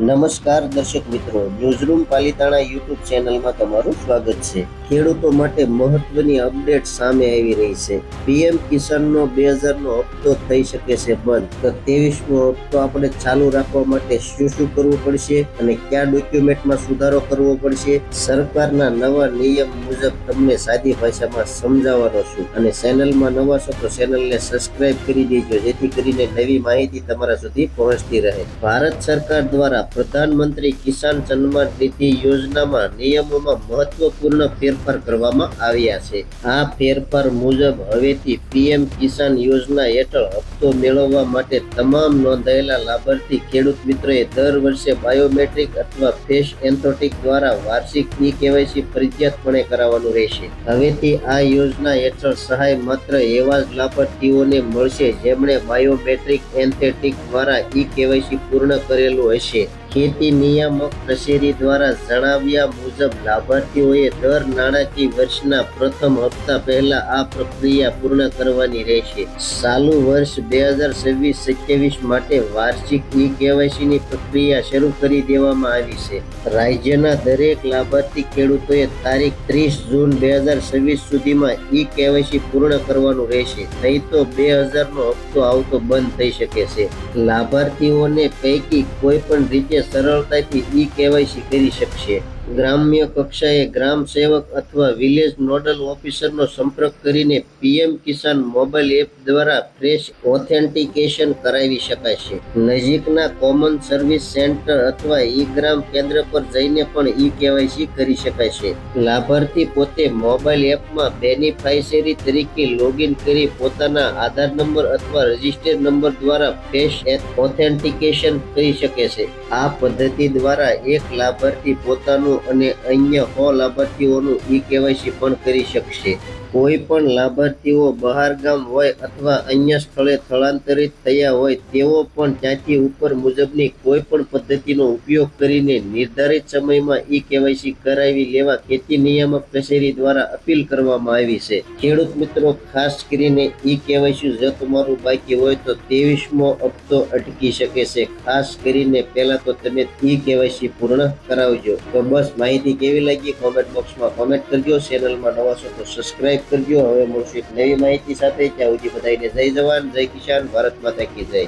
નમસ્કાર દર્શક મિત્રો, ન્યૂઝરૂમ પાલિતાણા યુટ્યુબ ચેનલમાં તમારું સ્વાગત છે। ખેડૂતો માટે મહત્વની અપડેટ સામે આવી રહી છે। પીએમ કિસાનનો 2000નો હપ્તો થઈ શકે છે બંધ, તો 23મો હપ્તો આપણે ચાલુ રાખવા માટે શું કરવું પડશે અને કયા ડોક્યુમેન્ટમાં સુધારો કરવો પડશે, સરકારના નવા નિયમ મુજબ તમને સાદી ભાષામાં સમજાવવાનો છું। અને ચેનલમાં નવા છો તો ચેનલને સબસ્ક્રાઇબ કરી દેજો, જેથી કરીને નવી માહિતી તમારા સુધી પહોંચતી રહે। ભારત સરકાર દ્વારા પ્રધાનમંત્રી કિસાન સન્માન નિધિ યોજનામાં નિયમોમાં મહત્વપૂર્ણ ફેરફાર કરવામાં આવ્યા છે। આ ફેરફાર મુજબ હવેથી પીએમ કિસાન યોજના હેઠળ હપ્તો મેળવવા માટે તમામ નોંધાયેલા લાભાર્થી ખેડૂત મિત્રોએ દર વર્ષે બાયોમેટ્રિક અથવા ફેસ એન્થોટિક દ્વારા વાર્ષિક કેવાયસી ફરજિયાતપણે કરાવવાનું રહેશે। હવેથી આ યોજના હેઠળ સહાય માત્ર એવા જ લાભાર્થીઓને મળશે જેમણે બાયોમેટ્રિક એન્થેટિક દ્વારા કેવાયસી પૂર્ણ કરેલું હશે। ખેતી નિયામક કચેરી દ્વારા જણાવ્યા મુજબ લાભાર્થીઓએ દર નાણાકીય વર્ષના પ્રથમ હપ્તા પહેલા આ પ્રક્રિયા પૂર્ણ કરવાની રહેશે। ચાલુ વર્ષ 2026-27 માટે વાર્ષિક કેવાયસીની પ્રક્રિયા શરૂ કરી દેવામાં આવી છે। રાજ્યના દરેક લાભાર્થી ખેડૂતોએ તારીખ 30 જૂન 2026 સુધીમાં કેવાયસી પૂર્ણ કરવાનું રહેશે, નહીં તો 2000નો હપ્તો આવતો બંધ થઈ શકે છે। લાભાર્થીઓને પૈકી કોઈ પણ રીતે સરળતાથી કેવાયસી કરી શકશે। ગ્રામ્ય કક્ષાએ ગ્રામ સેવક અથવા વિલેજ નોડલ ઓફિસરનો સંપર્ક કરીને પીએમ કિસાન મોબાઈલ એપ દ્વારા ફ્રેશ ઓથેન્ટિકેશન કરાવી શકાશે। નજીકના કોમન સર્વિસ સેન્ટર અથવા ગ્રામ કેન્દ્ર પર જઈને પણ કેવાયસી કરી શકાશે। લાભાર્થી પોતે મોબાઈલ એપમાં બેનિફાયરી તરીકે લોગિન કરી પોતાના આધાર નંબર અથવા રજિસ્ટર્ડ નંબર દ્વારા ફેસ ઓથેન્ટિકેશન કરી શકે છે। આ પદ્ધતિ દ્વારા એક લાભાર્થી પોતાનું અને અન્ય 100 લાભાર્થીઓનું કેવાયસી પણ કરી શકશે। કોઈ પણ લાભાર્થીઓ બહાર ગામ હોય અથવા અન્ય સ્થળે સ્થળાંતરિત થયા હોય તેઓ પણ ત્યાંથી ઉપર મુજબની કોઈ પણ પદ્ધતિનો ઉપયોગ કરીને નિર્ધારિત સમયમાં કેવાયસી કરાવી લેવા ખેતી નિયામક કચેરી દ્વારા અપીલ કરવામાં આવી છે। ખેડૂત મિત્રો, ખાસ કરીને કેવાયસી જો તમારું બાકી હોય તો 23મો હપ્તો અટકી શકે છે। ખાસ કરીને પહેલા તો તમે કેવાયસી પૂર્ણ કરાવજો। તો બસ, માહિતી કેવી લાગી કોમેન્ટ બોક્સમાં કોમેન્ટ કરજો। ચેનલમાં નવા છો તો સબસ્ક્રાઇબ કરજો। હવે મળશું એક નવી માહિતી સાથે, ત્યાં સુધી બધાને જય જવાન, જય કિસાન, ભારત માતા કી જય।